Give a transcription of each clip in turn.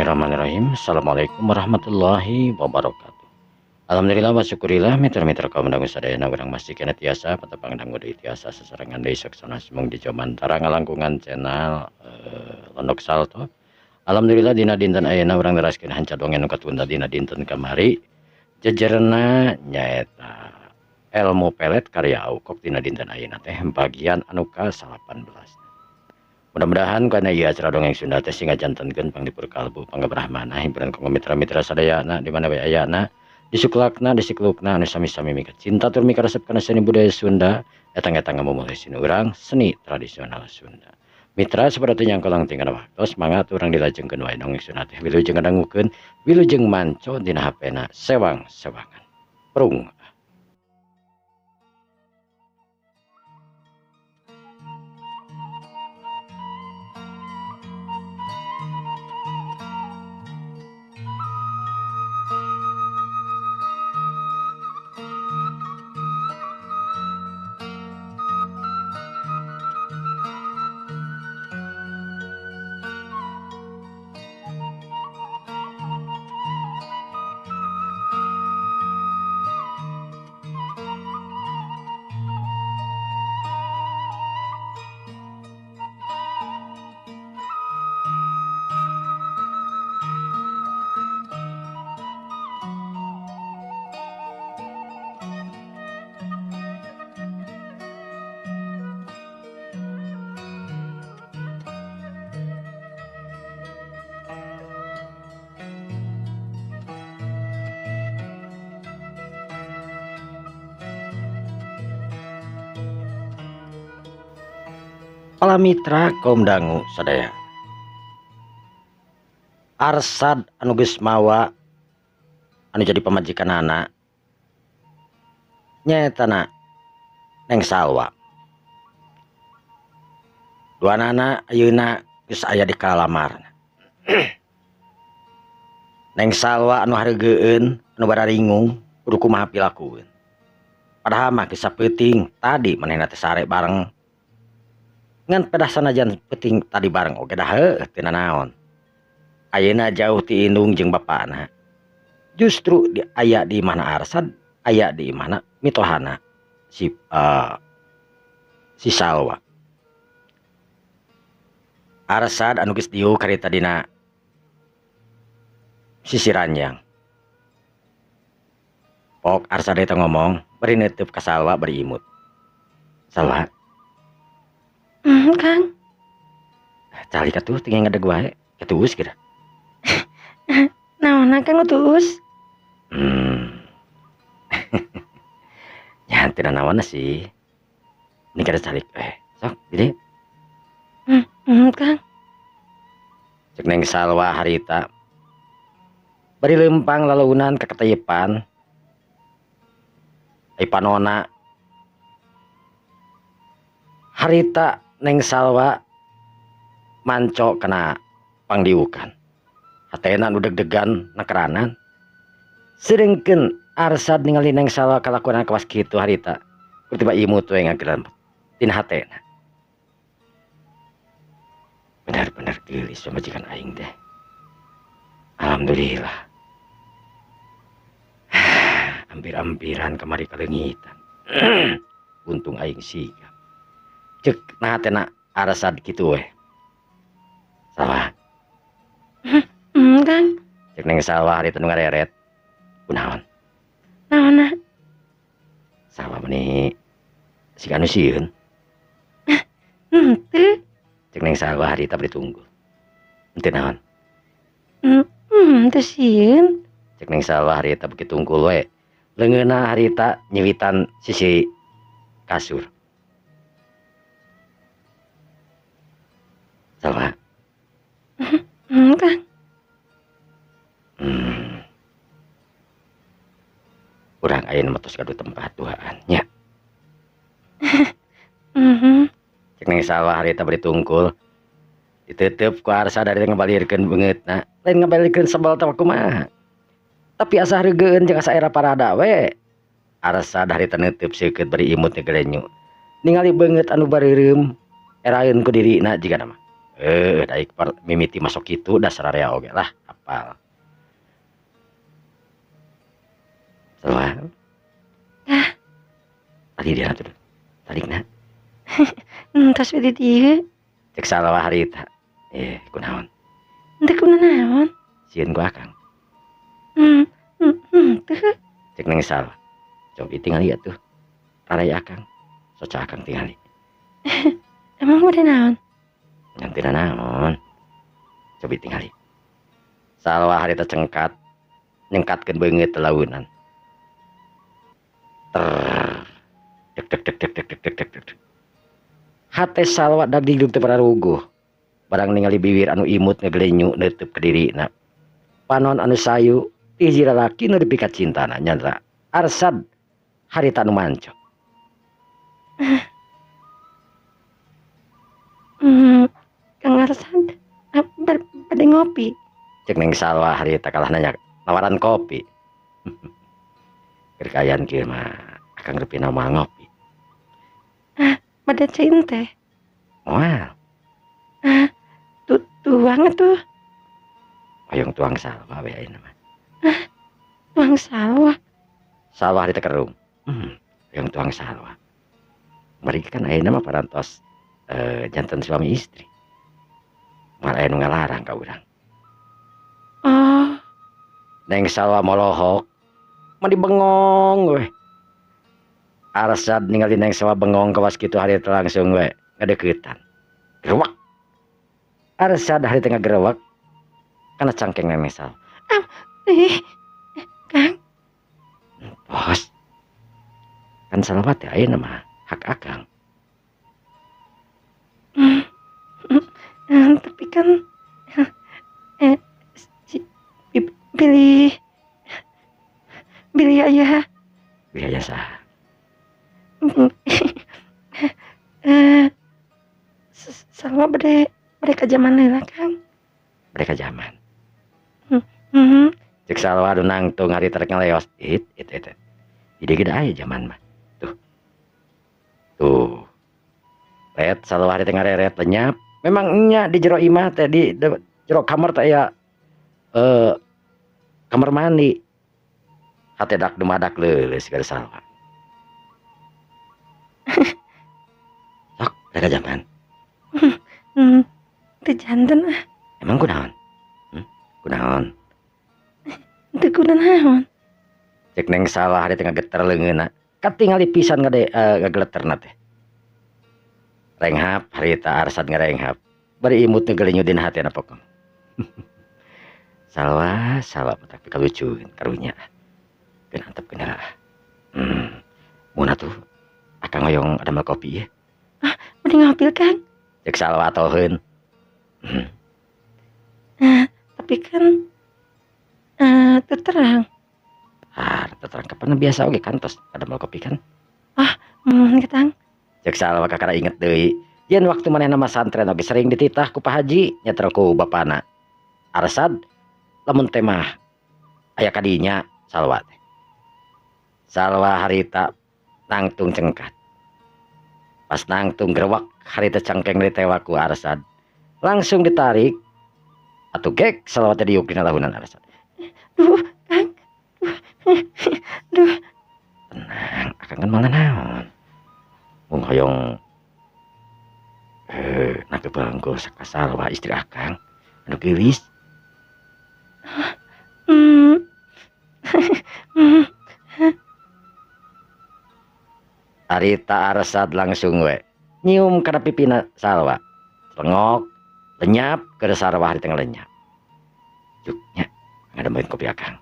Bismillahirrahmanirrahim. Assalamualaikum warahmatullahi wabarakatuh. Alhamdulillah wa syukurillah mitra-mitra kaum dangu sadayana urang masih kena tiasa patepang dangu deui tiasa sasarengan deui saksana semung di jomantara ngalangkungan channel Londok Salto. Alhamdulillah dina dinten ayeuna urang neraskeun hanca dongeng nu katunda dina dinten kamari. Jejerna nyaeta ilmu pelet karya Aukok dina dinten ayeuna teh bagian anu ka-18. Mudah-mudahan karena ia acara dongeng Sunda teh sing ngajantenkeun pangdipur kalbu panggabrahmana hiburan kanggo mitra-mitra sadayana di mana bae ayana disuklakna disiklukna anu sami-sami mika cinta tur mika resep kana seni budaya Sunda eta-eta ngamumulih sini urang seni tradisional Sunda. Mitra seperti yang kolang tinggal waktu semangat urang dilajengkeun wae dongeng Sunda teh wilujeng ngadangukeun wilujeng manco dina hapena sewang-sewangan. Prung. Para mitra kaum dangu sadaya. Arsad anu geus mawa anu jadi pamajikan anak nyaetana Neng Salwa. Duanana ayeuna geus aya di kalamarna. Neng Salwa anu hareugeun anu bararingung kudu kumaha pilakueun. Padahal mah geus saeuting tadi manehna teh sare bareng ngan pedah sanajan penting tadi bareng oge dah heuh teu naon. Ayeuna jauh ti indung jeung bapana. Justru aya di mana Arsad, aya di mana mitohana si Salwa. Arsad anu geus diuk karita dina sisi ranjang. Pok Arsad eta ngomong, bari neuteub ka Salwa bari imut. Salwa. Kang. Calik atuh tinggal ngadeg wae. Ketuus kira. Naonna Kang utuus? Ya teu naon sih. Ini kada calik sok gede. Kang. Cek Neng Salwa harita. Bari lempang laleunan ka katayepan. Ai panona harita Neng Salwa manco kena pangdiukan. Hatena nu deg-degan nakeranan. Sirengkeun Arsad ningali Neng Salwa kalakuan kawas kitu harita. Tiba imut we ngageran tina hatena. Benar-benar geulis pamajikan aing teh. Alhamdulillah. Hampir-hampiran kamari kalengitan. Untung aing sigap. Cek nah tena Arsad kitu we. Salwa. Kang. Cek Neng Salwa harita nu ngareret. Kunaon? Naonna? Salwa meni siga anu sieun. Henteu. Cek Neng Salwa harita bari tunggul. Henteu naon? Teu sieun. Cek Neng Salwa harita beuki tunggul we. Leungeunna harita nyewitan sisi kasur. Salwa. Kang. Urang ayeuna mah tos gaduh tempat duaan nya. Cek Neng Salwa harita bari tungkul. Diteuteub ku Arsad dari ngabalirkeun beungeutna. Lain ngabalirkeun sebel teh kumaha. Tapi asa hareugeun jeung asa era parada we. Arsad harita neuteub seukeut bari imut gelenyu. Ningali beungeut anu bareureum eraeun ku dirina jigana mah. Daik mimiti masuk kitu dasar area oge lah. apal. Salwa. Tadi dia tuh. Tadi na. Tos di dieu. Cek Salwa harita. Kunaon? Teu kunaon. Sieun ku akang. Teu. Cek neng Salwa. Coba tinggal lihat tuh. Tarai akang. Soca akang tingali. Emang udah naon? Nyantina naon. Coba tingali. Salwa harita cengkat. Nyengkatkeun beungeut telaunan. Dek dek dek dek dek dek dek dek dek. Hate Salwa dak digdug teu pararuguh. Barang ningali bibir anu imut ngaglenyu neuteub ka dirina. Panon anu sayu hiji lalaki nu dipikat cintana nyandra Arsad harita anu manco. Kang Arsad bade ngopi. Cek neng Salwa harita kalah nanya nawaran kopi. Kerkayaan kieu mah akang reupi nama ngopi. Bade ceun teh. Moal. Tuang tuh. Hoyong tuang Salwa we ayeuna mah. Tuang sawah. Salwa harita kerung. Hoyong tuang Salwa. Mari kan ayeuna mah parantos janten suami istri. Moal aya nu ngalarang ka urang. Oh, Neng Salwa molohok. Mah dibengong we. Arsad ningali neng Salwa bengong kawas kitu harita langsung we ngadeuketan. Gerewak. Arsad harita ngagerewak kana cangkeng neng Salwa. Kang. Bos. Kan Salwa teh ayeuna mah hak akang. Tapi kan si Billy aya. Biaya sah. Salwa bade ka zaman heula Kang. Mereka zaman. Heeh. Cek Salwa anu nangtung harita rek ngaleos. It. Jadi gede aya zaman mah. Tuh. Ret Salwa harita ngareret lenyap. Memang nya di jero imah teh di jero kamar teh aya kamar mandi. Hate dak dumadak leuleus ka Salwa. Sok, mereka zaman. Teu janten ah. Emang kunaon? Kunaon? Teu kunaon. Cek neng Salwa harita ngageter leungeunna. Katingali pisan ngageleterna teh. Renghap harita Arsad ngarenghap. Bari imut ngagelenyut dina hatena pokok. Salwa tapi kalucueun karunya. Keun antep keuna. Muna tuh akang hoyong adamel kopi ya. Bade ngapil Kang. Cek Salwa atoheun. Tapi kan teu terang. Terang kapan biasa oge kantos adamel kopi kan. Kang. Cek Salwa kakara inget deui. Yen waktu manehna mah santren oge sering dititah ku Pak Haji nyetel ku bapana. Arsad lamun teh mah aya kadinya Salwa teh. Salwa harita nangtung cengkat. Pas nangtung gerewak harita cangkeng ditewa ku Arsad. Langsung ditarik. Atuh gek Salwa teh diuk dina lahunan Arsad. Duh, Kang. Duh. Tenang, akang kan malah naon. Mung hoyong nagebeunggul saka Salwa istri akang. Anu geulis. Harita Arsad langsung we nyium kana pipina Salwa. Lengok, lenyap ke Salwa harita ngalenyap. Juknya ngademeuin kopi akang.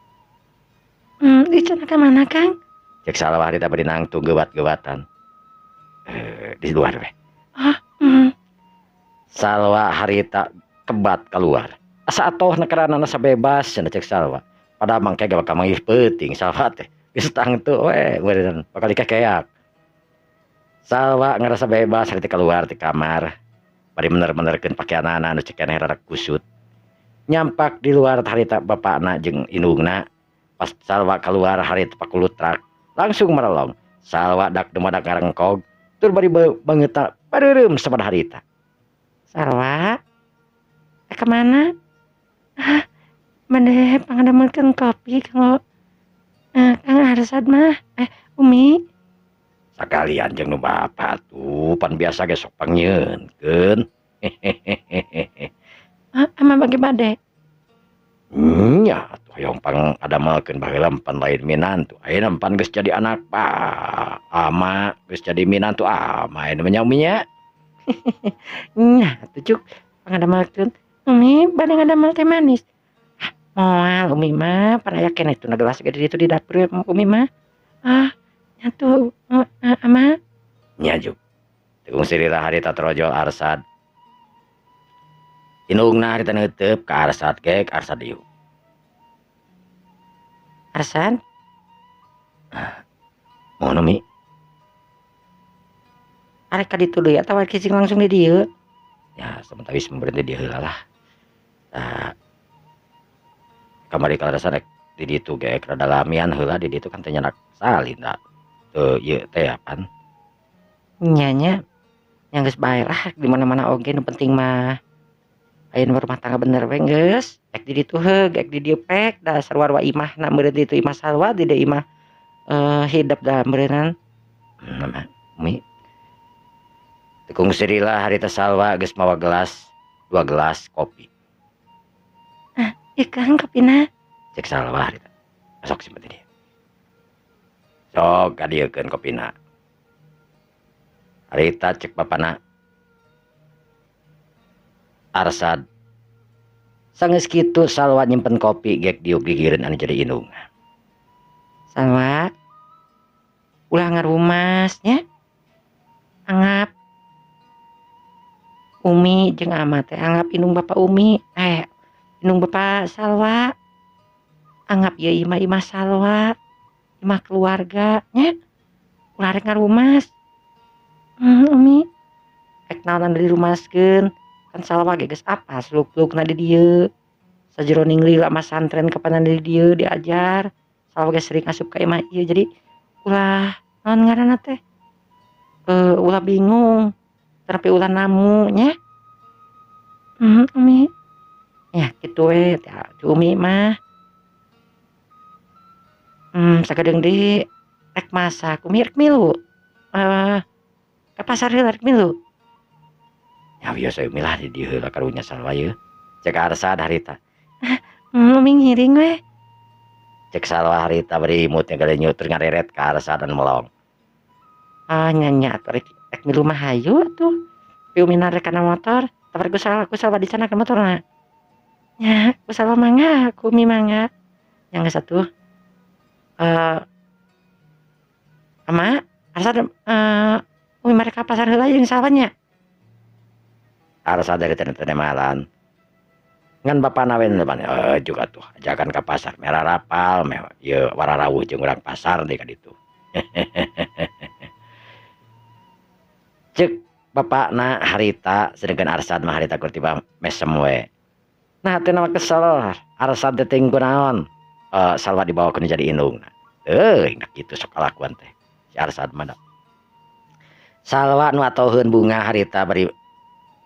Di cenah ka mana Kang? Cek Salwa harita bari nangtung gewat-gewatan. Di luar we. Salwa harita kebat keluar. Asa atoh nekeranana sabebas cenah cek Salwa. Pada mangke ge bakal manggih peuting Salwa teh. Geus tangtu we beureun bakal dikekeak. Salwa ngerasa bebas harita keluar ti kamar. Bari bener-benerkeun pakaianana anu cek keneh rada kusut. Nyampak di luar harita bapakna jeung indungna. Pas Salwa keluar harita pakulutrak. Langsung merelong. Salwa dak dumadak ngarengkog. Tur bari bangeutna pareureum sabada harita. Salwa? Kemana? bade pangadamikeun kopi kanggo Kang Arsad mah. Umi. Sakalian jeung nu bapa tuh pan biasa ge sok pangieunkeun. Ama bagi bade. Nya atuh hoyong pangadamelkeun baheula pan lain minantu. Ayeuna pan geus jadi anak ama geus jadi minantu ama aya namanya Umi nya. Nya atuh cuk pangadamikeun. Umi bade ngadamel teh manis. Moal Umi mah pan aya keneh tuna gelas gede itu di dapur Umi mah. Nya tuh ama. Nya juk. Teung sirira harita trojol Arsad. Indungna harita neuteup ka Arsad ge Arsad ieu. Arsad. Mohon Umi. Arek ka ditu deui atawa kicing langsung di dieu. Ya sementara wis berhenti di heula lah. Kamari ka Arsad di ditu ge rada lamian heula di ditu kan teh nyanak salin da. Teu ieu teh apaan? Nya yang geus bae lah di mana-mana oge nu penting mah aya nu rumah tangga bener we geus ek di ditu heug ek di dieu pek da sarua imahna meureun di ditu imah salwa di dieu imah hidep da meureunan. Umi. Tekung sirila harita salwa geus mawa gelas 2 gelas kopi. Ieu Kang kopina. Cek salwa harita. Sok simpen di dieu. Sok kadiekeun kopina. Harita cek bapana Arsad sanggeus kitu salwa nyimpen kopi gek diuk gigireun anu jadi indung. Salwa ulah ngarumas nya. Anggap Umi jeung ama teh anggap indung Bapak Umi. Indung Bapak Salwa. Anggap ieu imah Salwa. Imah keluarga nya. Ulah rek ngarumas. Umi. Rek naonan dirumaskeun. Kan Salwa ge geus apa seluk-selukna di dieu. Sajeroning lila mah santren kapanan di dieu diajar. Salwa ge sering asup ka imah ieu jadi ulah naon ngaranna teh? Ulah bingung. Tapi ulah namu nya. Umi. Ya kitu we tah Umi mah. Sagadeung deui rek masak Umi rek milu. Ka pasar heula rek milu. Ya biasa Umi lah di dieu heula karunya salwa ieu. Cek Arsad harita. Umi ngiring we. Cek salwa harita bari imutnya gade nyutur ngareret ka Arsad dan melong. Nya atuh rek milu mah hayu atuh. Pi Umi narek kana motor, tapi ku salwa di sana ka motorna. Nya, ku salwa mangga, ku Umi mangga. Yang geus atuh. Ama, Arsad Umi mari ka pasar heula jeung salwa nya. Arsad dari tene malan. Ngan bapana we depan juga tuh ajakan ka pasar merah rapal ieu wararawuh jeung urang pasar deui ka ditu. Cek bapakna harita sedengkeun Arsad mah harita keur tiba mesem we. Nah teu nama kesel Arsad teh teuing kunaon salwa dibawakeun jadi indungna. Indak kitu sok kalakuan teh si Arsad mah. Salwa nu atoheun bunga harita bari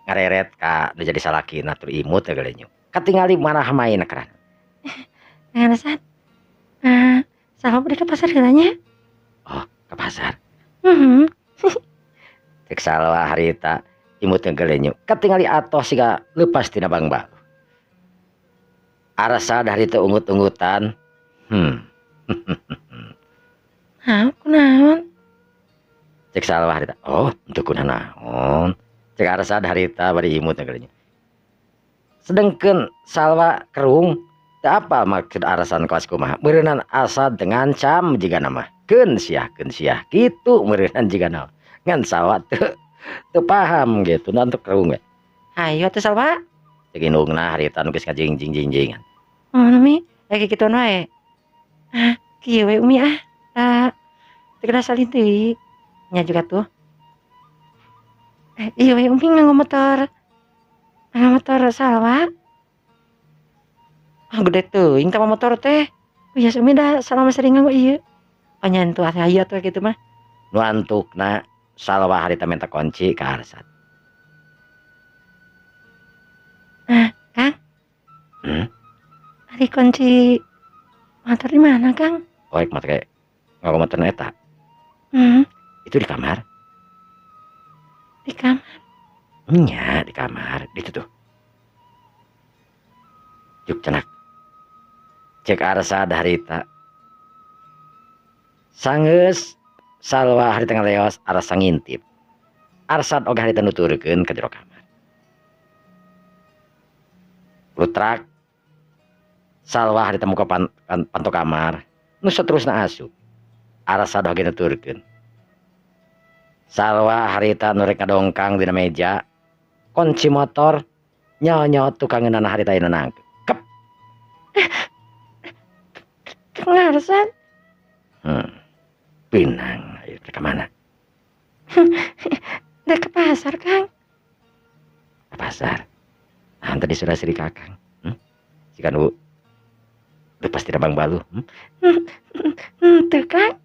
ngareret ka nu jadi salakina tur imut teh galenyu. Katingali marah main keran. Arsad. Salwa bade ka pasar heula nya. Oh, ka pasar. Cek salwa harita imutnya galenyu katingali atos siga leupas tina bangba. Arsad harita ungut-ungutan. Kunaon? Cek salwa harita. Oh, untuk kunaon. Cek Arsad harita bari imutnya galenyu. Sedengkeun salwa kerung teu apal maksud Arsad kaos kumaha. Meureunan Arsad teu ngancam jiga nama. Keun siah kitu meureunan jiga nama. Ngan salwa teu paham gitu nanti kerung we. Hayu atuh salwa. Cek indungna harita nu geus ngajingjing-jingjingan. Umi, lagi kituan wae. Kieu we Umi teu kada salin deui. Nya juga tuh. Iya we Umi nganggo motor. Motor salwa. Gede teuing tah motor teh. Biasa Umi da salama sering nganggo ieu. Nya atuh hayu atuh kitu mah. Nu antukna salwa harita minta kunci ka Arsad. Kang. Ari kunci motor di mana, Kang? Oek mah kayak ngomong motor eta. Hmm, Itu di kamar. di kamar. Nya di kamar. Itu tuh. Juk cenak. Cek arsa harita. Sanggeus salwa harita ngaleos arsa ngintip. Arsad oge harita nuturkeun ka jero kamar. Lutrak salwa harita muka panto kamar. Nu saterusna asup. Arsad oge nuturkeun. Salwa harita nu rek ngadongkang dina meja. Kunci motor nyonya tukangeunana harita ayeuna nangkep. Kep. Kang Arsan. Pinang, ayo ke mana? Udah ke pasar, Kang. Ke pasar. Nah, tadi sudah siri kakang. Jika nu lepas tidak bang balu. Tuh, Kang.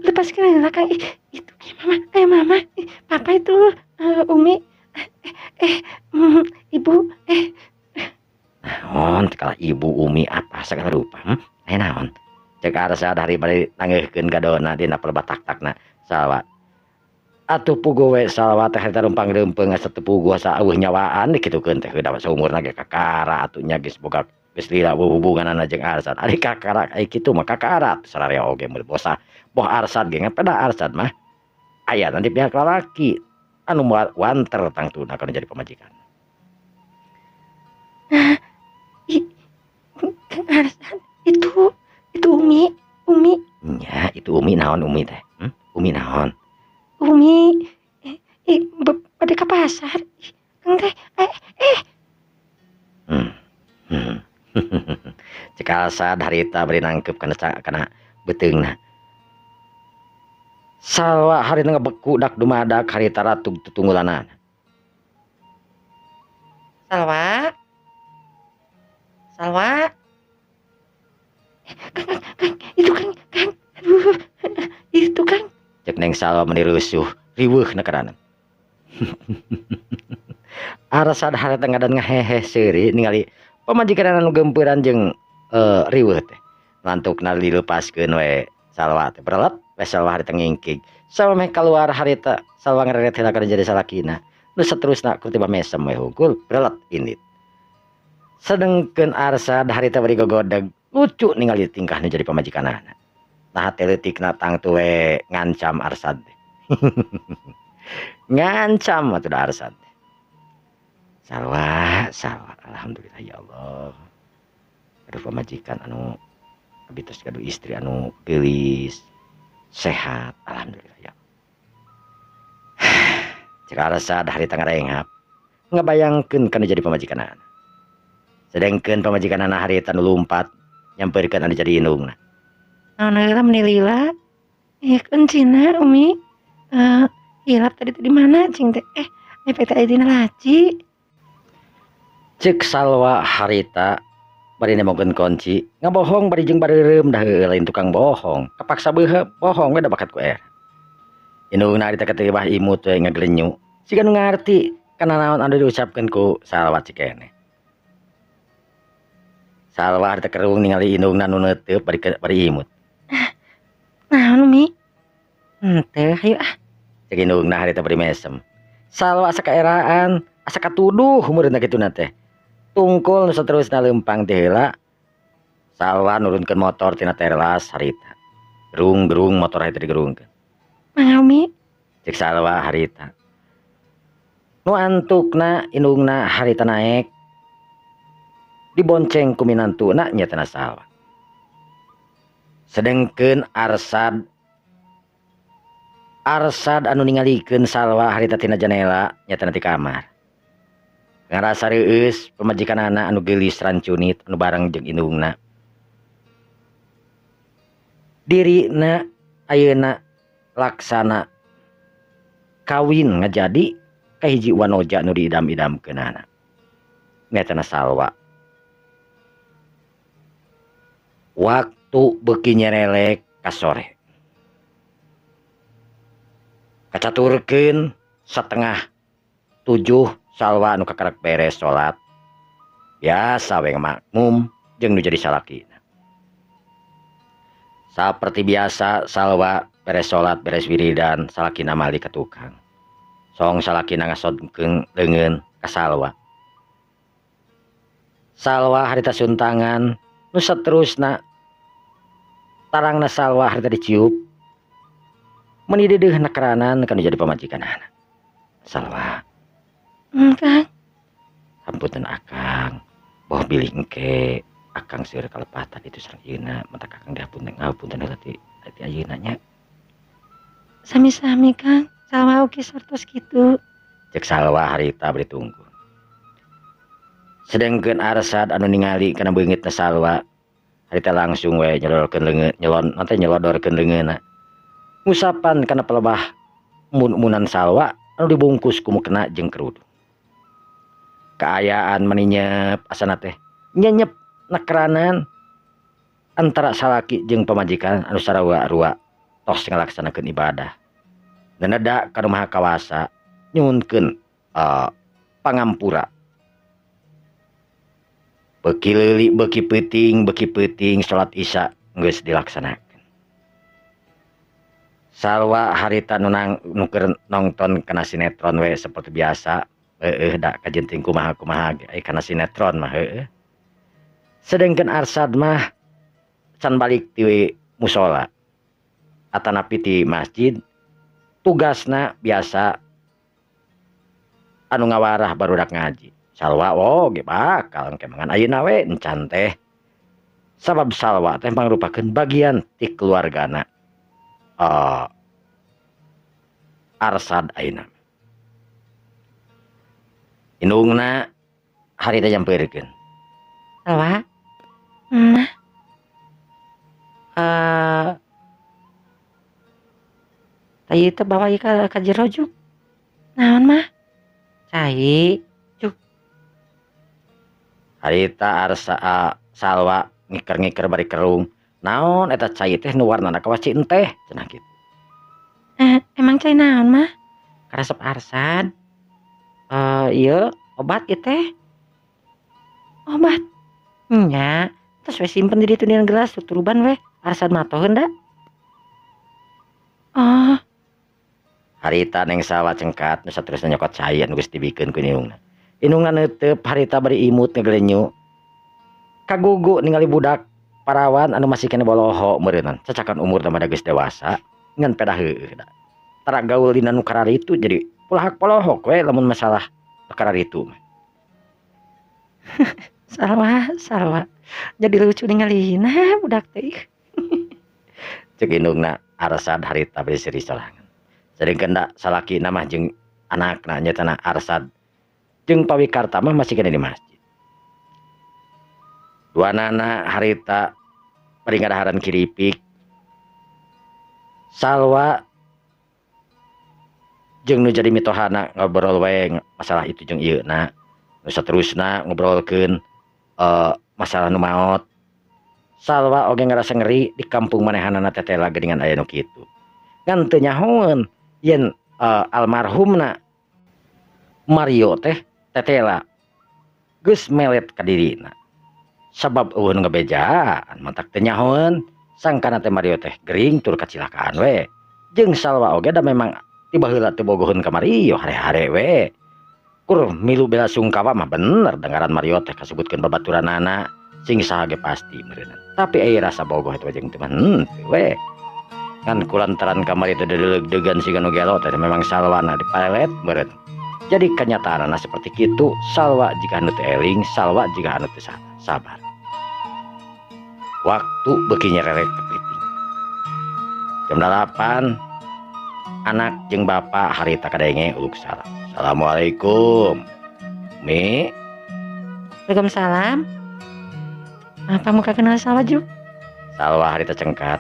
Lepas kena Kang. Itu kayak mama. Papa itu Umi. Ibu. Naon, kalau ibu Umi apa segala rupa. Naon. Cek arsa dari bari nanggehkeun gadona dina perbatak-takna salwa. Atuh pugu we salwa teh eta rumpang leumpeng asa teu pugu asa eueuh nyawaan dikitukeun teh dapat saumurna ge kakara atunya geus boga geus lila hubunganana jeung Arsad. Ari kakara ai kitu mah kakara sararea oge mun bosa boh Arsad ge ngapeda Arsad mah aya di pihak lalaki anu wanter tangtuna kana jadi pamajikan. Kang Arsan itu Umi. Nya itu Umi naon Umi teh? Umi naon? Umi pada ke pasar. Enggak. Cek Arsad harita bari nangkep kana beteungna. Salwa harita ngabeku dak dumadak harita ratug tutunggulanana. Salwa. Kang, itu Kang. Aduh, itu Kang. Cek neng Salwa menirusuh riweuh na karanan. Arsad harita ngadan ngahehe seuri ningali pamajikan anu gempeuran jeung riweuh teh. Lantukna dilepaskeun we Salwa teh berelet we Salwa harita ngingkig. Salwa meh kaluar harita Salwa ngereret heula kana jadi salakina. Nu saterusna ku tiba mesem we hungkul berelet indit. Sedengkeun Arsad harita bari gogodeg lucu ningali tingkahna jadi pamajikanana. Nah teleutikna tangtu we ngancam Arsad. Ngancam atuh da Arsad. Salwa, alhamdulillah ya Allah. Aduh pamajikan anu abitos kadu istri anu geulis sehat, alhamdulillah ya. Cek Arsad harita ngarengap ngabayangkeun kana jadi pamajikanana. Sedengkeun pamajikanana harita nu lumpat nyamperkeun anu jadi indungna. Naon heula menilila? Kuncina Umi. Hilap tadi mana cing teh? Nepet aya dina laci. Cek Salwa harita bari nemokeun kunci ngabohong bari jeung bareureum dah lain tukang bohong kapaksa beuh bohong we da bakat ku er. Indungna harita ketibah imut we ngaglenyu siga nu ngarti kana naon anu diucapkeun ku Salwa cikene. Salwa harita kerung ningali indungna nu neuteub bari imut. Naon Umi? Henteu hayu Cek indungna harita bari mesem. Salwa asa kaeraan, asa katuduh umurna kituna teh. Tungkul nu saterusna leumpang teh heula. Salwa nurunkeun motor tina teras harita. Gerung motor harita digerungkeun. Mangga Umi? Cek Salwa harita. Nu antukna indungna harita naek. Dibonceng ku minantuna nya teh Salwa. Sedengkeun Arsad anu ningalikeun Salwa harita tina janela nya teh ti kamar. Ngarasa reueus pamajikanana anu geulis rancunit anu bareng jeung indungna. Dirina ayeuna laksana kawin ngajadi ka hiji wanoja nu diidam-idamkeunana. Nya Salwa. Waktu beuki nyerelek ka sore. Kacaturkeun 6:30 Salwa anu kakarek beres salat. Biasa we makmum jeung nu jadi salaki. Saperti biasa Salwa beres salat beres wiridan salakina mali ka tukang. Song salakina ngasodkeun leungeun ka Salwa. Salwa harita suntangan nu saterusna tarangna Salwa harita diciup. Meni deudeuh nakaranan kana jadi pamajikanana. Salwa, Kang. hampunten akang. Boh bilih engke akang seueur kalepatan itu sareng ieuna mata kakang dihapunten heula ti ayeuna nya. Sami-sami Kang. Salwa oge sartos kitu. Cek Salwa harita bari tunggu. Sedengkeun Arsad anu ningali kana beungeutna Salwa harita langsung we nyelodorkeun leungeunna. Ngusapan kana pelebah mun-munan Salwa anu dibungkus ku mukena jeung kerudung. Kaayaan meni nyep asana teh nyenyep nakeranan antara salaki jeung pamajikan anu sarua-rua tos ngalaksanakeun ibadah. Neneda ka Maha Kawasa nyuhunkeun pangampura. Beuki leuli beuki peuting salat Isya geus dilaksanakeun. Salwa harita nu keur nongton kana sinetron we seperti biasa. Da kajenting kumaha kana sinetron mah heueuh. Sedengkeun Arsad mah can balik ti musola atanapi ti masjid. Tugasna biasa anu ngawarah barudak ngaji. Salwa oge bakal engke mangan ayeuna we encan teh. Sabab Salwa teh mangrupakeun bagian ti keluargana Arsad ayeuna. Indungna harita nyampeurkeun. Salwa. Tadi teh bawa ieu ka jero juk. Naon mah? Cai. Juk. Harita Salwa ngiker-ngiker bari kerung. Naon eta cai teh nu warnana kawaci enteh cenah kitu. Emang cai naon mah? Karesep Arsad. Ieu obat ieu teh. Obat. Nya, terus we simpen di ditu dina gelas tuturuban we. Arsad matoheun da. Oh. Harita neng Salwa cengkat nu saterusna nyokot cai anu geus dibikeun ku indungna. Indungna neuteub harita bari imut ngegelenyu. Kagugu ningali budak parawan anu masih kene boloho meureunnan. Cacakan umurna mah geus dewasa ngan pedah heueuh da. Tara gaul dina nu kararitu jadi pulahak polohok we lamun masalah kararitu. Salwa. Jadi lucu ningalina budak teh. Cek indungna Arsad harita bari seri sorangan. Sedengkeun da salaki mah jeung anakna nyatana Arsad jeung pawikarta mah masih kene di masjid. Duanana harita bari ngadaharan kiripik. Salwa jeung nu jadi mitohana ngobrol we masalah itu jeung ieuna. Nu saterusna ngobrolkeun masalah nu maot. Salwa oge ngarasa ngeri di kampung manehanana tetela geuningan aya nu kitu. Ngan teu nyahoeun yen almarhumna Mario teh tetela geus melet ka dirina. Sabab eueun ngabejaan mantak teu nyahoeun sangkana teh Mario teh gering tur kacilakaan we. Jeung Salwa oge da memang tiba heula teu bogoheun ka Mario hare-hare we. Kur milu bela sungkawa mah bener dengaran Mario teh kasebutkeun babaturanana sing saha ge pasti meureunna. Tapi aya rasa bogoh eta jeung teu we. Kan kulantaran kamari teh deug-deugan siga nu gelo teh memang Salwana dipalet meureun. Jadi kenyataanna seperti kitu. Salwa jika anu teu eling, Salwa jika anu teu sabar. Waktu beuki nyerelek kepiting. Jam 8 anak jeung bapa harita kadenge uluk salam. Assalamualaikum. Mi. Waalaikumsalam. Apa muka kenal Salwa juk? Salwa harita cengkat.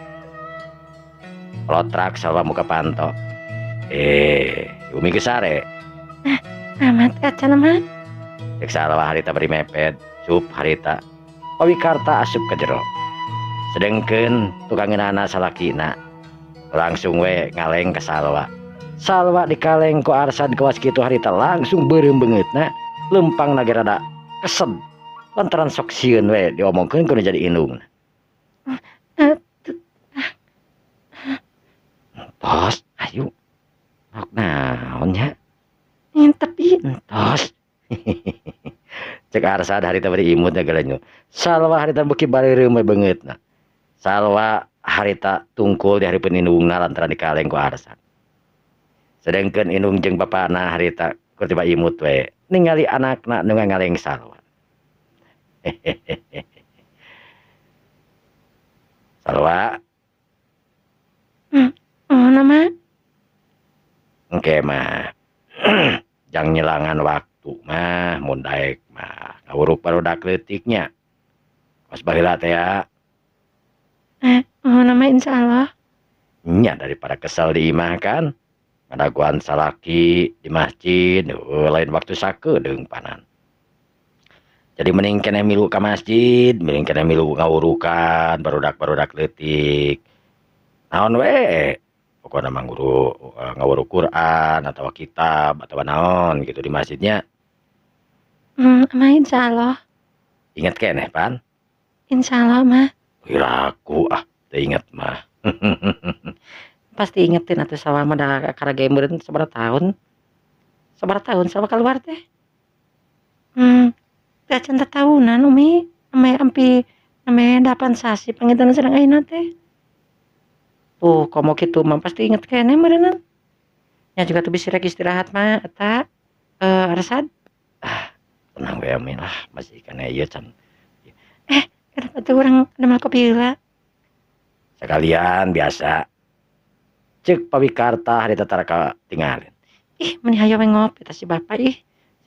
Lotrak Salwa muka panto. Umi gesare. Amat acan mah. Cek Salwa harita beri mepet. Sup harita. Pawikarta asup ke jero. Sedengkeun tukangeunana salakina langsung we ngaleng ke Salwa. Salwa dikaleng ku Arsad kawas kitu harita langsung beureum beungeutna lempang nage rada kesed lantaran sok sieun we diomongkeun kudu jadi indung. Eh, Tos, ayo. Sok naon nya? tapi Tos. Cek Arsad harita bari imut geuleuh. Salwa harita beuki bareureum we beungeutna. Salwa harita tungkul di hareupeun indungna lantaran dikaleng ku Arsad. Sedengkeun indung jeung bapana harita keur tiba imut we ningali anakna nu ngaleng Salwa. Salwa, oh nama engke mah. Jang nyelangan waktu mah mun daek mah ngawuruk barudak leutiknya. Pas baheula teh ya. oh nama insyaallah. Nya daripada kesal di imah kan. Ngadaguan salaki di masjid, lain waktu sakedeung panan. Jadi mending kena milu ka masjid, mending kena milu ngawurukan barudak-barudak leutik. Naon we? Pokokna mah guru ngawuruk Quran atau kitab atau naon gitu di masjidnya. Mah insyaallah. Ingat keneh pan? Insyaallah mah. Wiraku teu inget mah. Pasti ingetin atuh sawah mah da karage meureun sabaraha tahun. Sabaraha tahun sawah keluar teh? Teu acan tatahunan Umi. Ame ampi ame 8 sasi panginten sareng ayeuna teh. Tuh komo kitu mah pasti inget keneh meureunna. Nya juga tuh bisi rek istirahat mah eta Arsad. Tenang we Amin lah, masih keneh ieu can. Kenapa tuh urang damel kopi heula? Sekalian biasa. Cek pawikarta harita taraka tinggalin. Ih, meuni hayo we ngopi tah si Bapak ih.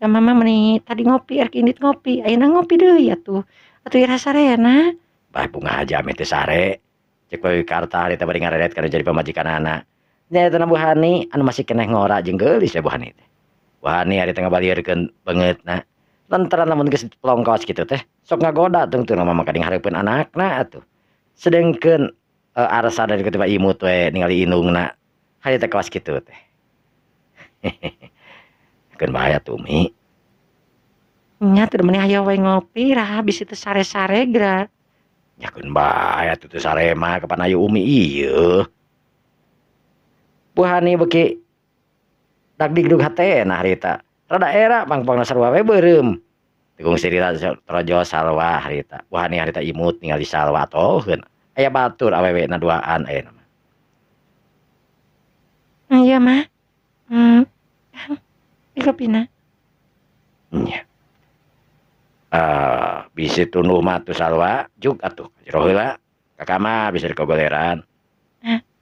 Sama mama meuni tadi ngopi rek indit ngopi. Ayeuna ngopi deui atuh. Atuh ira sarena. Bae bunga aja ame teh sare. Cek pawikarta harita bari ngareret kana jadi pamajikanana. Nya eta Bu Hani anu masih keneh ngora jeung geulis ya Bu Hani teh. Bu Hani harita ngabalieurkeun beungeutna. Lantaran lamun geus pelongkos kitu teh sok ngagoda tungtung mama kading hareupeun anakna atuh. Sedengkeun Arsad dari ketiba imut we ningali indungna. Harita kawas kitu teh. Keun bahaya tuh Mi. Nya teu meuni hayo we ngopi raha bisi teu sare-sare gra. Ya keun bahaya tuh sare mah kapan ayu Umi ieu. Bu Hani beuki dagdigdug hatena harita. Rada era pangpangna sarua we beureum. Tegung sirina trojo Salwa harita. Bu Hani harita imut ningali Salwa atoheun. Aya batur awewe na duaan ayeuna mah. Iya mah. Kopina. Nya. Bisi tunduh mah tuh Salwa juk atuh jero heula ka kamar bisa dikogoleran.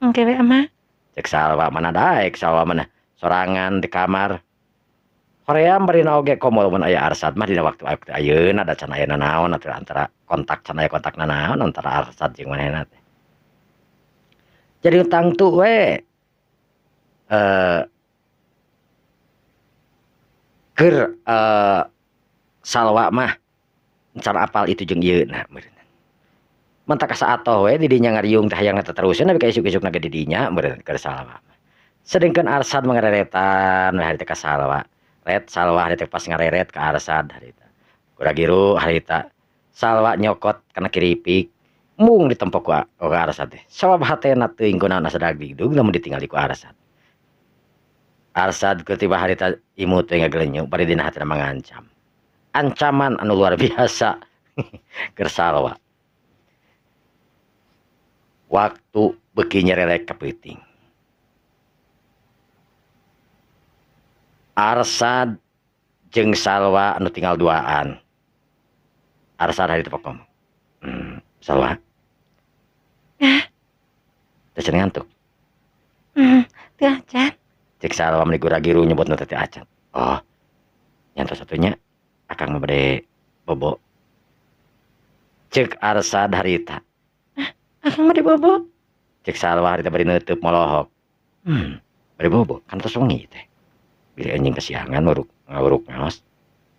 Engke we mah. Cek Salwa mana daek Salwa mana sorangan di kamar. Hoream barina oge komo mun aya Arsad mah dina waktu ayeuna da can ayeuna naon atuh antara kontak can aya kontakna naon antara Arsad jeung manehna teh. Jadi utang tu we keur Salwa mah can apal itu jeung ieu nah meureun. Mantap kasa atoh we di dinya ngariung teh hayang teteruseun tapi ka isuk-isukna ge di dinya meureun keur Salwa. Sedengkeun Arsad mangareretan harita ka Salwa. Ret Salwa harita pas ngareret ka Arsad harita. Kuragiru harita Salwa nyokot kana kiripik mung ditempok ku Arsad teh. Sabab hatena teuing kunaon asa dagdugdug lamun ditinggali ku Arsad. Arsad ketiba harita imut teh ngagelenyo bari dina hatena mangancam. Ancaman anu luar biasa keur Salwa. Waktu beuki nyerelek ka peuting. Arsad jeung Salwa anu tinggal duaan. Arsad harita pokok. Salwa. Teu cenah ngantuk. Teu acan. Cek Salwa meuli gura-giru nyebutna teh acan. Oh. Nyantos satunya akang mah bade bobo. Cek Arsad harita. Akang mah dibobo. Cek Salwa harita bari neuteub molohok. Bade bobo kan tos wengi teh. Bili anjing kasiangan ngawuruk ngaos.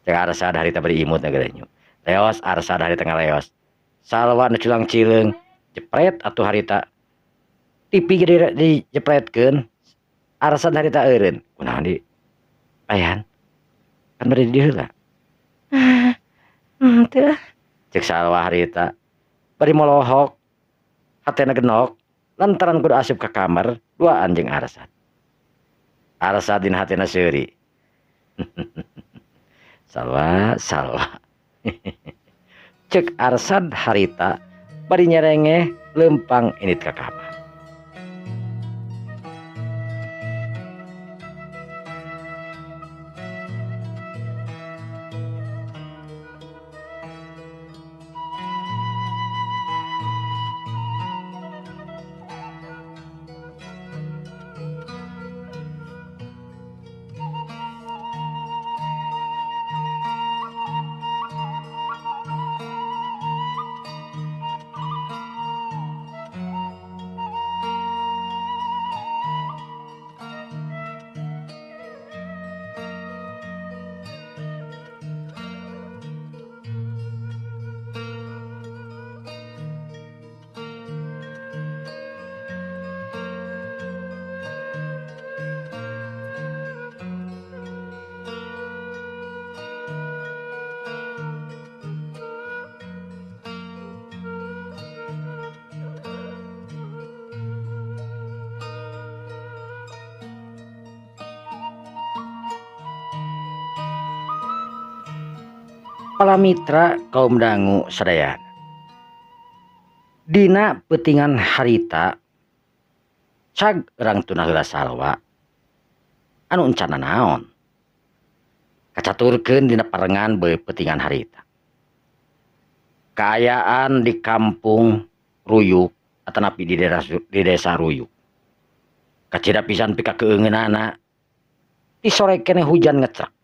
Cek Arsad harita bari imut ngagelenyo. Leos Arsad harita ngaleos. Salwa nu culang cileung jepret atuh harita tipi gede dijepretkeun. Arsad harita eureun. Kunaon di payan? Kan bari di dieu heula. Teu. Cek Salwa harita bari molohok hatena genok lantaran kudu asup ka kamar duaan jeung Arsad. Arsad dina hatena seuri. Salwa. Cek Arsad harita bari nyerengeh lempang init ka kamar. Para mitra kaum dangu sadayana. Dina peutingan harita cag urang tuna heula Salwa anu encana naon. Kacaturkeun dina parengan beuh peutingan harita. Kaayaan di kampung Ruyuk atanapi di desa Ruyuk. Kacida pisan pika keungeunana ti sore keneh hujan ngecrek.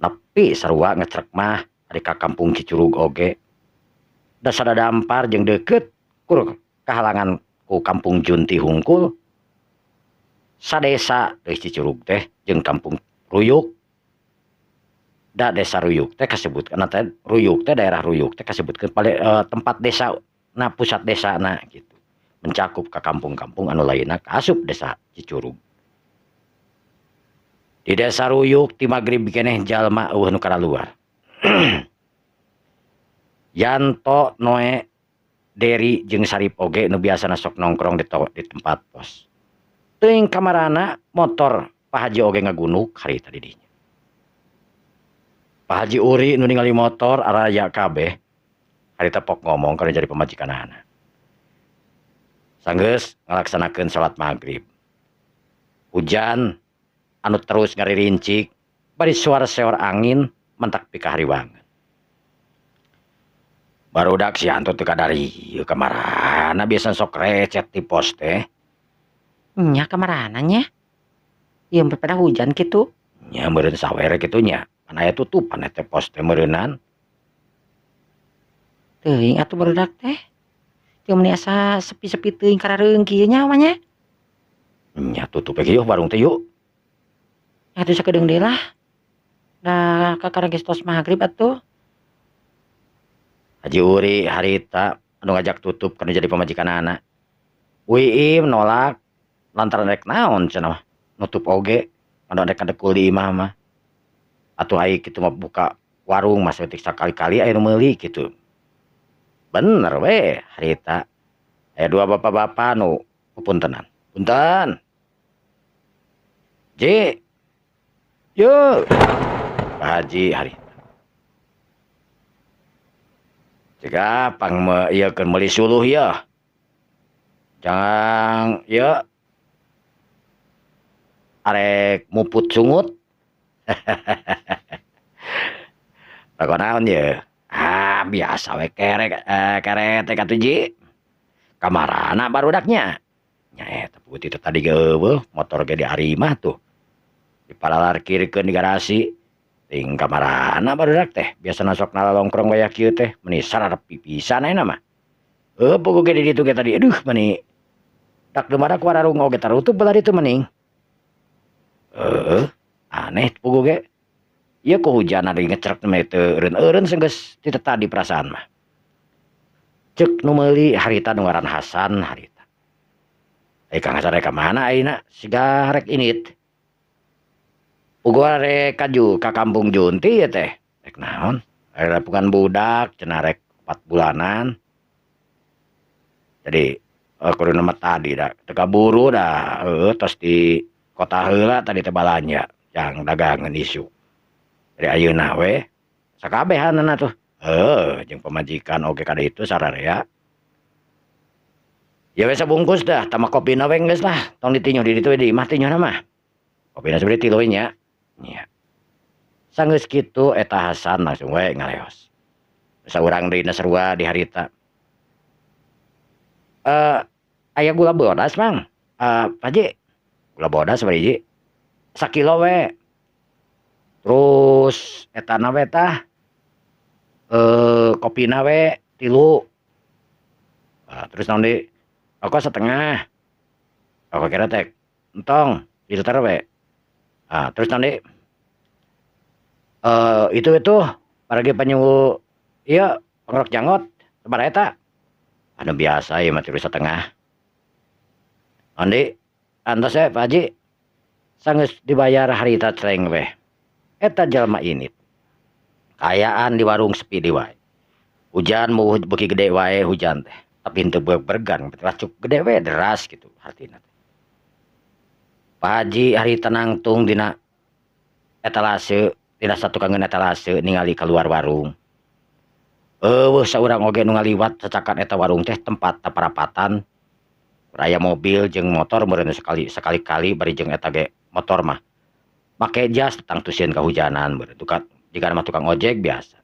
Tapi sarua ngecrek mah ari ka kampung Cicurug oge. Da sadadampar jeung deukeut kur kahalangan ku kampung Junti hungkul. Sadesa teh Cicurug teh jeung kampung Ruyuk. Da desa Ruyuk teh kasebutkeun teh Ruyuk teh daerah Ruyuk teh kasebutkeun tempat desa na pusat desana gitu. Mencakup ka kampung-kampung anu lainna kaasup desa Cicurug. Di desa Ruyuk ti magrib keneh jalma eueuh nu karaluar. Yanto, Noe, Deri jeung Sarip oge nu biasana sok nongkrong di tempat pos. Teuing kamarana motor Pak Haji oge ngagunuk harita di dinya. Pak Haji Uri nu ningali motor araya kabeh harita pok ngomong kana jadi pamajikanana. Sanggeus ngalaksanakeun salat magrib. Hujan anu terus ngaririncik bari suara seor angin mentak pika hariwangan. Barudak si Anto teu kadari ieu kamarana biasa sok recet di pos teh. Nya kamarana nya? Ieu pada hujan kitu. Nya meureun sawer kitu nya. Pan aya tutupan teh pos teh meureunan. Teuing atuh barudak teh. Teu meuni asa sepi-sepi teuing karareung kieu nya mah nya. Nya tutup ge yeuh warung teh yuk. Atuh sakedeung deui lah. Da kakareng geus tos magrib atuh. Haji Uri harita anu ngajak tutup kana jadi pamajikanana. Wiim nolak lantaran rek naon cenah nutup oge anu rek kadekul di imah mah. Atuh ai kitu mah buka warung mah saeutik sakali-kali aya nu meuli kitu. Bener we harita. Aya dua bapak-bapak nu puntenan. Punten. Ji. Yuk. Pak Haji harita. Jika pang ieu keun meuli suluh ya. Jangan ya. Arek muput sungut. Pakonaon ye? Biasa we kerek teh katu Ji. Kamarana barudaknya. Nya eta putih teh tadi ge eueuh motor ge di Arimah tuh. Dipalalarkirkeun di garasi. Ting kamarana barudak teh biasana sok nalongkrong waya kieu teh meuni sararep pipisan ayeuna mah. Puguh ge di ditu ge tadi aduh meuni dak dumada ku warung oge tarutup belah ditu meuning. Aneh puguh ge. Ieu ku hujan ari ngecrek mah teu eureun-eureun senggeus ti tadi perasaan mah. Ceuk nu meuli harita nu ngaran Hasan harita. Kang Hasan rek ka mana ayeuna? Siga rek init. Puguh rek kaju ka kampung Junti ya teh. Rek naon? Rapungan budak cenah rek 4 bulanan. Jadi kudu nama tadi dah teka buru dah tos di kota heula tadi teh balanja yang dagangan isu. Jadi ayeuna we sakabehanana tuh. Jeung pamajikan oge kada itu sararea. Ya we sabungkus dah tama kopina we geus lah. Tong ditinyu di ditu di imah tinyuna mah. Kopina sebenarnya tiluy nya. Nya. Sanggeus kitu eta Hasan langsung we ngaleos. Saurang deui sarua di harita. Aya gula bodas mang. Pak Haji, gula bodas sabaraha sakilo we. Terus etana we tah kopina we 3. Terus naon deui? Rokok setengah. Rokok kira teh entong filter we. Terus naon deui? Itu paragi panyu ieu pangrok janggot sabaraha eta? Anu biasa ieu mah 3,5. Andi antos Pak Haji sanggeus dibayar harita cereng we. Eta jalma ini kayaan di warung sepi di wae. Hujan mau beuki gede wae hujan teh. Tapi henteu bergan racuk gede we deras gitu hartina teh. Pak Haji harita nangtung dina etalase, dina satukangeun etalase ningali keluar warung. Eueuh saurang oge nu ngaliwat cacakan eta warung teh tempat taparapatan. Raya mobil jeung motor meureun sekali-kali bari jeung eta ge motor mah make jas tang tusieun kahujanan meureun tukang jika mah tukang ojek biasa.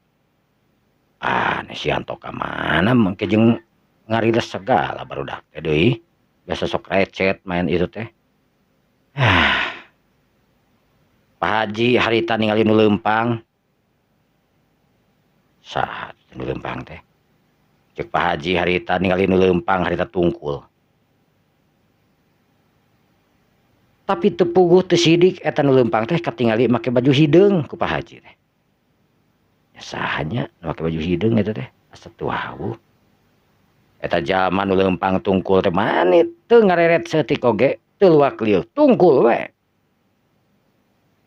Nesian ka mana mangke jeung ngariles segala barudak teh deui biasa sok recet main itu teh. Pak Haji harita ningali nu leumpang. Saat nu leumpang teh. Cek Pak Haji harita ningali nu leumpang harita tungkul. Tapi teu puguh teu sidik eta nu leumpang teh katingali make baju hideung ku Pak Haji teh. Ya sahanya make baju hideung eta teh asa teu wau. Eta jalma nu leumpang tungkul teh manit teu ngareret seutik oge teu luak lieu tungkul we.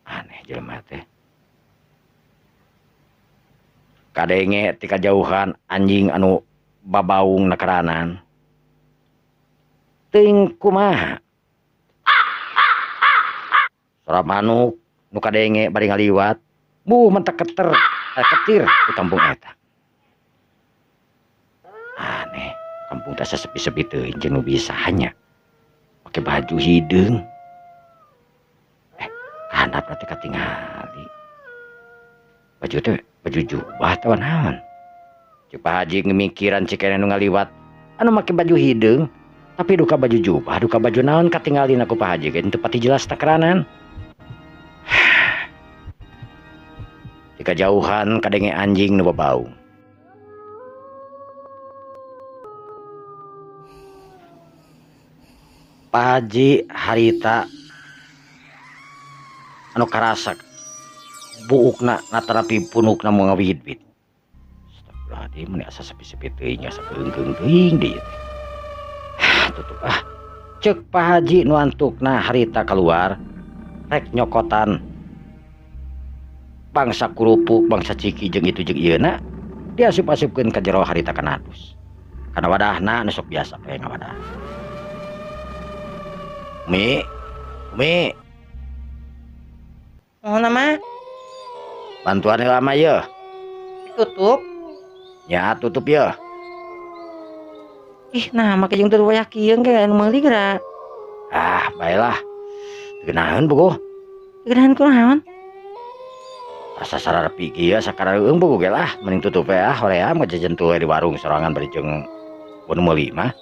Aneh jelema teh. Kadenge ti kajauhan anjing anu babaung nakaranan. Teuing kumaha? Sora manuk nu kadenge bari ngaliwat mentek ketir di kampung eta. Aneh, kampung teh sepi-sepi teuing jeung nu bisa hanya make baju hideung. Handapna teh katingali. Baju teh baju jubah teh naon? Cik Pak Haji ngemikiran cikene nu ngaliwat anu make baju hideung tapi duka baju jubah, duka baju naon katingalin aku Pak Haji ge teu pati jelas takeranan. Di kajauhan kadenge anjing nu babaung. Pak Haji harita anu karasak buukna natarapi punukna mau ngawid-wid. Astagfirullahaladzim mun asa sepi-sepi teuing asa beungkeung teuing deui. Tutup Cek Pak Haji nu antukna harita keluar rek nyokotan bangsa kurupuk bangsa ciki jeung itu jeung ieuna diasup-asupkeun ka jero harita kana dus. Kana wadahna nu sok biasa bae ngawadah. Umi. Mohon nama Bantuan lama ya. tutup. Ya tutup ya. Nah make jeung teu wayak kieu ge anu meuli geura. Baiklah. Geunaheun bogoh. Geunaheun kunaon? Asa sararpi kieu sakaraeung bogoh ge lah mending tutup we horea mah jajan tuluy di warung sorangan bari jeung nu meuli mah.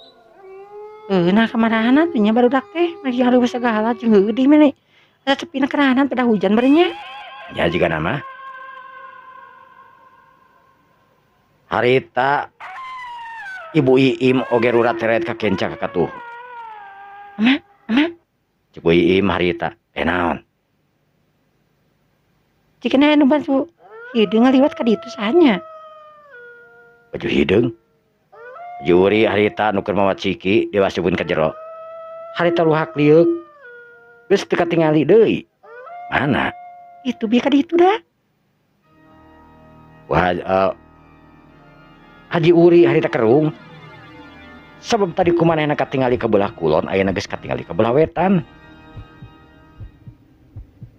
Nah kamarahan atuh nya barudak teh lagi hareup segala jeung heueuh di mene. Da cepina kerahanan pada hujan bari nya. Ya juga nama. Harita Ibu Iim oge rurat teret ka kenca ka katuh. Ama? Cik Bu Iim harita. Naon? Jikana anu bantu hideung ngaliwat ka ditu sahanya. Baju hideung. Juri harita nu keur mawa ciki diwasupkeun ka jero. Harita luhak liuk. Geus teu katingali deui. Mana? Itu bieu ka ditu dah. Wah, Haji Uri harita kerung. Sebab tadi kumanehna katingali ke belah kulon, ayeuna geus katingali ke belah wetan.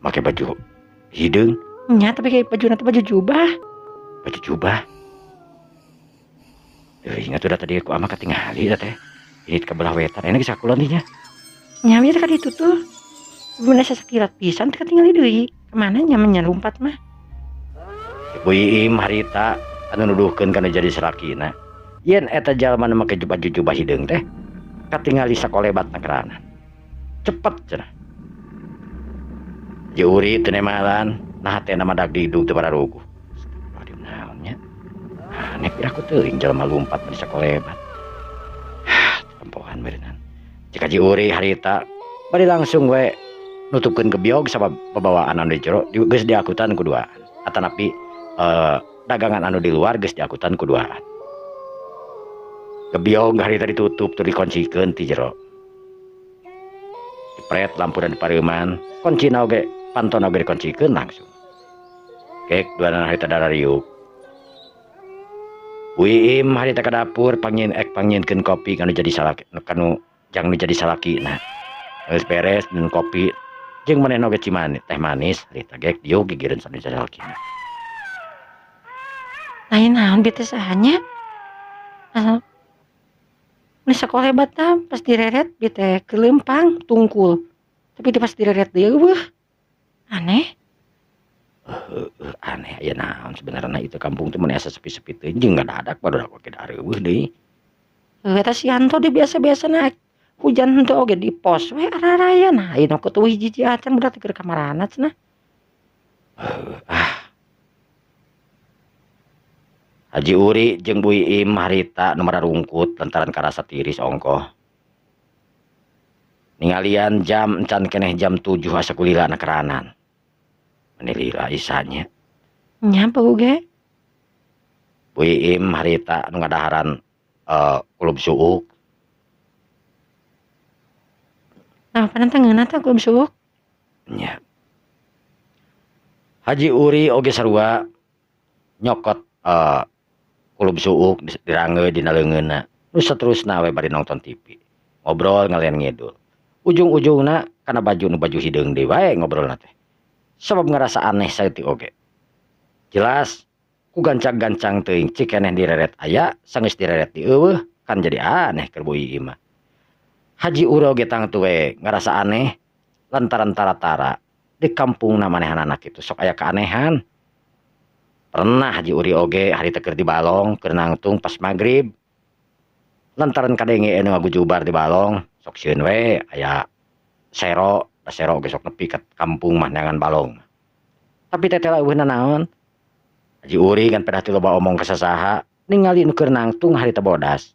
Make baju hideung, Nya tapi kayak baju nanti baju jubah. baju jubah. Ingat udah tadi aku ama katingali da teh. Ini ke belah wetan, ayeuna geus kulon dinya. Nya biar ka ditu tuh. Bener sasakilat pisan teh tinggal deui. Kemana nyamannya lompat mah? Bu Iim harita anu nuduhkeun kana jadi salakina. Yen eta jalma nu make baju jubah hideung teh katingali sakolebatna kerana. Cepet cenah. Haji Uri teu nemalan, nah teh nama dag didug teu para ruguh. Aduh naon nya? Aneh piraku teuing jalma lumpat di sakolebat. Tempohan berenang. Cik Haji Uri harita bari langsung we nutupkeun gebyog sabab babawaan anu di jero geus diakutan kuduaan. Atanapi dagangan anu di luar geus diakutan kuduaan. Gebyog harita ditutup tur dikuncikeun ti jero. Dipret lampu dan dipareuman, kuncina oge pantona oge dikuncikeun langsung. Kek duanan harita darariuk. Bu Iim harita ka dapur pangnyienkeun kopi kanu jadi salaki kanu jang nu jadi salakina. Geus beres dan kopi jeung manehna oge cimanis teh manis harita gek diuk gigireun sanes salakina. Lain naon bete sahanya? Asal Nih sakolebat pas direret bete kelempang tungkul. Tapi pas direret dia aneh. Aneh aya naon sebenarnya itu kampung teh mun asa sepi-sepi teh jeung ngadadak barudak oge dareueuh deui. Eta si Anto dia biasa-biasa naik hujan henteu oge di pos we araraya nah ayeuna kutu hiji acan budak keur kamarana cenah. Haji Uri jeung Bu Iim harita nu mararungkut lantaran karasa tiris ongkoh. Ningalian jam encan keneh jam 7 asa kulilana keranan. Menilila isanya. Nya oge. Bu Iim harita nu ngadaharan kulub suuk. Nah panentengeunna teh kulub suuk. Nya. Haji Uri oge sarua nyokot kulub suuk dirangge dina leungeunna. Nu saterusna we bari nonton TV. Ngobrol ngalian ngidul. Ujung-ujungna kana baju hideung deui wae ngobrolna teh. Sabab ngerasa aneh saeutik oge. Jelas ku gancang-gancang teuing cik keneh direret aya sanggeus direret di eueuh kan jadi aneh keur Bu Iim mah. Haji Uri oge tangtu we ngerasa aneh lantaran tara-tara di kampungna manehanana kitu sok aya keanehan. Pernah Haji Uri oge harita keur di balong keur nangtung pas magrib. Lantaran kadenge anu ngagujubar di balong sok sieun we aya sero oge sok nepi ka kampung mah neangan balong. Tapi tetela eueuhna naon? Haji Uri kan pedah teu loba omong ka sasaha ningali nu keur nangtung harita bodas.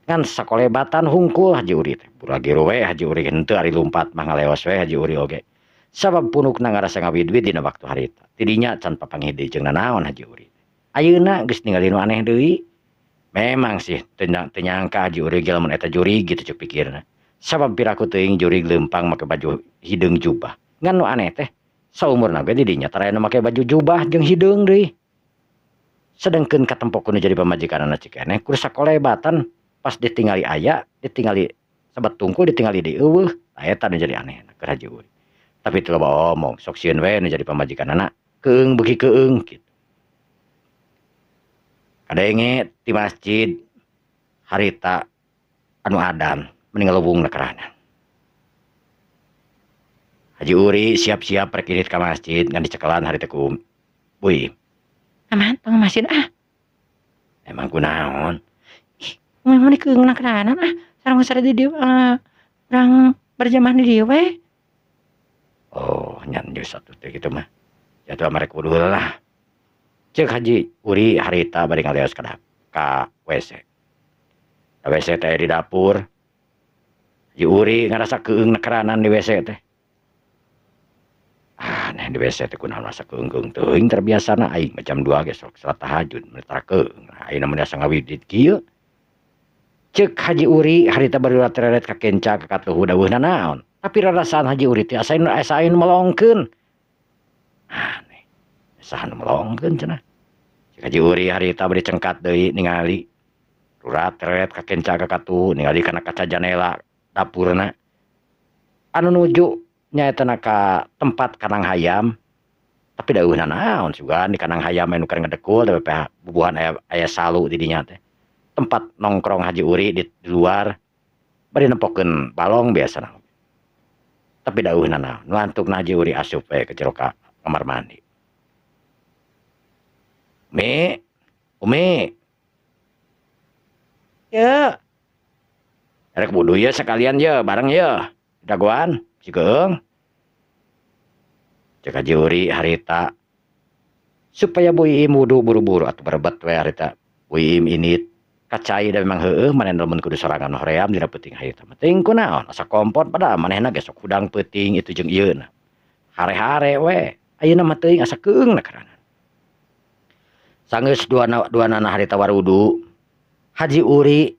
Ngan sakolebatan hungkul Haji Uri teh. Buragiru we Haji Uri henteu ari lumpat mah ngaleos we Haji Uri oge. Sabab punukna ngarasa ngawid-wid dina waktu harita. Tidinya can papanggih jeung nanaon Haji Uri. Ayeuna geus ningali nu aneh deui. Memang sih teu nyangka Haji Uri ge lamun eta jurig gitu cuk pikirna. Sabab piraku teuing jurig leumpang make baju hideung jubah. Ngan nu aneh teh saumurna ge di dinya tara anu make baju jubah jeung hideung deui. Sedengkeun katempokkeun jadi pamajikanana cik keneh kudu sakolebatan pas ditingali aya, ditingali sabat tungkul ditingali di eueuh. Eta nu jadi aneh keur Haji Uri. Tapi teu loba omong, sok sieun we nu jadi pamajikanana, keung beuki keung kitu. Kadenge ti masjid harita anu adan mending ngalubungna keranan. Haji Uri siap-siap rek irit ka masjid ngan dicekelan harita ku Bu Iim. Aman tong masjid Emang kunaon? Mun dikeungna keranan sareng sare di dieu urang berjamaah di dieu we. Oh, nyan jeung satu teh kitu mah. Jatuh marek kudu lah. Cek Haji Uri harita bari ngaleos ka WC. WC teh di dapur. Haji Uri ngarasa keung nekeranan di WC teh. Nah di WC teh kunaon rasa keung-keung teuing terbiasana aing macam 2 ge sok salat tahajud menitara keung. Ayeuna mun asa ngawidit kieu. Cek Haji Uri harita bari lateret ka kenca ka katuhu dawuhna naon. Tapi rarasaan Haji Uri teh asa melongkeun. Aneh. Sahan melongkeun cenah. Haji Uri harita beri cengkat deui ningali rurat teret kakenca ka katu ningali kana kaca janela dapurna anu nuju nyaeta ka tempat kanang hayam tapi daeuhna naon sugan di kanang hayam anu keur ngadekul tapi bubuhan aya salu di dinya teh tempat nongkrong Haji Uri di luar bari nempokeun balong biasa tapi daeuhna naon nu antukna Haji Uri asup we ke jero kamar mandi. Umi Ya, rek wudu ya sekalian ya bareng ya dagoan si keung cek Haji Uri harita supaya Bu Iim wudu buru-buru atuh berebet we harita Bu Iim ini kacai da memang heueuh manehna lamun kudu sorangan hoream dina peuting harita penting kunaon asa kompor padahal manehna ge sok hudang peuting itu jeung ieu na hare-hare we ayeuna mah teuing asa keung na karana sanggeus duanana harita warudu Haji Uri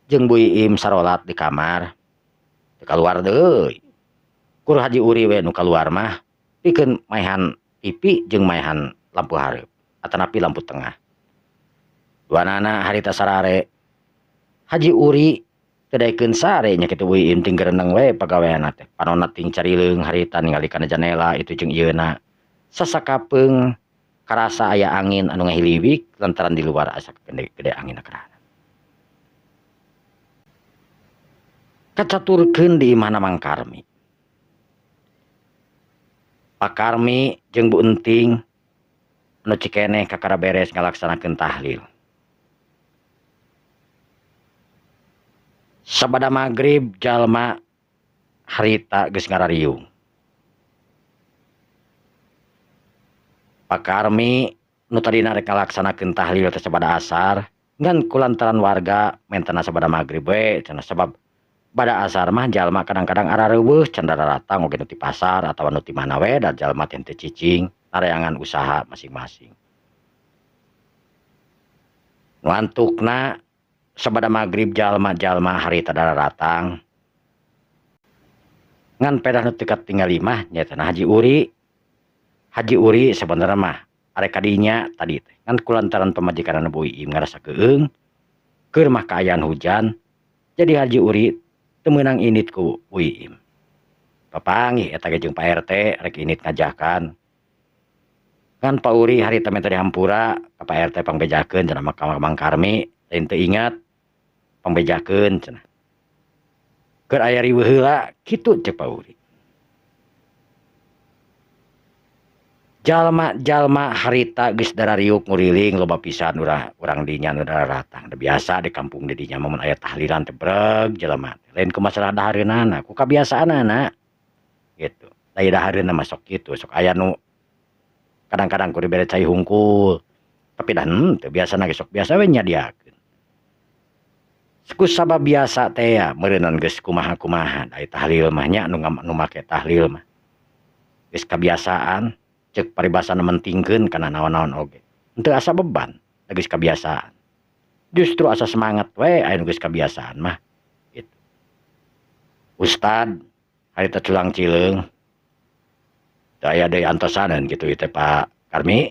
jeung Bu Iim sarolat di kamar teu kaluar deui kur Haji Uri we nu kaluar mah pikeun maehan pipi jeung maehan lampu hareup atanapi lampu tengah duanana harita sarare Haji Uri tedaikeun sare nya kitu Bu Iim ting gereneng we pagaweana teh panonna ting carileung harita ningali kana janela itu jeung ieuna sasakapeung karasa aya angin anu ngahiliwik lantaran di luar asa gede angin kerana kacaturkeun di imahna Mang Karmi. Pak Karmi jeung Bu Enting anu cikeneh kakara beres ngalaksanakeun tahlil. Sabada magrib jalma harita geus ngarariung. Pak Karmi nu tadina rek ngalaksanakeun tahlil teh sabada asar ngan kulantaran warga mentena sabada magrib we cenah sabab bada asar mah jalma kadang-kadang arareuweuh can datang oge nu ti pasar atawa nu ti mana we da jalma teh teu cicing nareangan usaha masing-masing. Nu antukna sabada magrib jalma-jalma harita datang ngan pedah nu teu katinggal imah nyaeta Haji Uri. Haji Uri sebenarnya mah arek kadinya tadi teh ngan kulantaran pamajikanna Bu Iim ngarasa keung keur mah kaayaan hujan jadi Haji Uri teu meunang init ku Bu Iim papanggih eta ge jeung Pak RT rek init ngajakan ngan Pak Uri harita menta dihampura ka Pak RT pangbejakeun cenah Mang Karmi lain teu ingat pangbejakeun cenah keur aya riweuh heula kitu cek Pak Uri. Jalma-jalma harita geus darariuk nguriling loba pisan urang dinya nu datang. Da biasa di kampung di dinya mun aya tahlilan teh breg jelema. Lain ku masalah dahareunana, ku kabiasaanana. Gitu. Da dahareunna mah sok kitu, sok aya nu kadang-kadang ku dibere cai hungkul. Tapi dah teu biasana ge sok biasa we nyadiakeun. Ku sabab biasa teh ya meureunnan geus kumaha-kumaha da tahlil mah nya nu make tahlil mah. Geus kabiasaan cek paribasana mentingkeun kana naon-naon oge henteu asa beban geus kabiasaan justru asa semangat we aya geus kabiasaan mah gitu. Ustad harita culang cileung teu aya deui antosaneun kitu teh Pak Karmi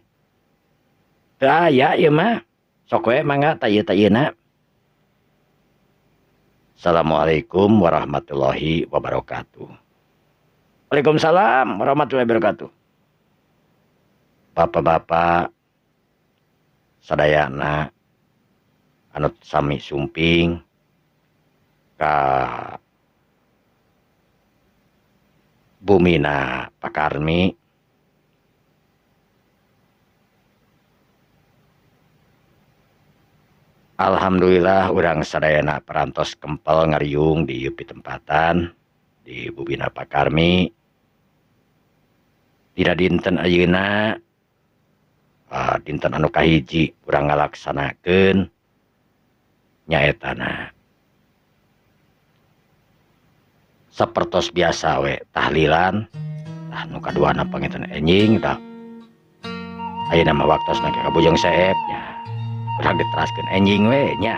teu aya ieu mah sok we mangga tayeu-tayeuna. Assalamualaikum warahmatullahi wabarakatuh. Waalaikumsalam warahmatullahi wabarakatuh. Bapak-bapak sadayana anu sami sumping ka bumina Pak Karmi alhamdulillah urang sadayana perantos kempel ngariung di yupi tempatan di bumina Pak Karmi tidak dinten ayeuna dinten anu kahiji urang ngalaksanakeun nyaetana sapertos biasa we tahlilan anu kaduana panginten enjing da ayeuna mah waktosna ka Bujang Saeb nya urang diteraskeun enjing we nya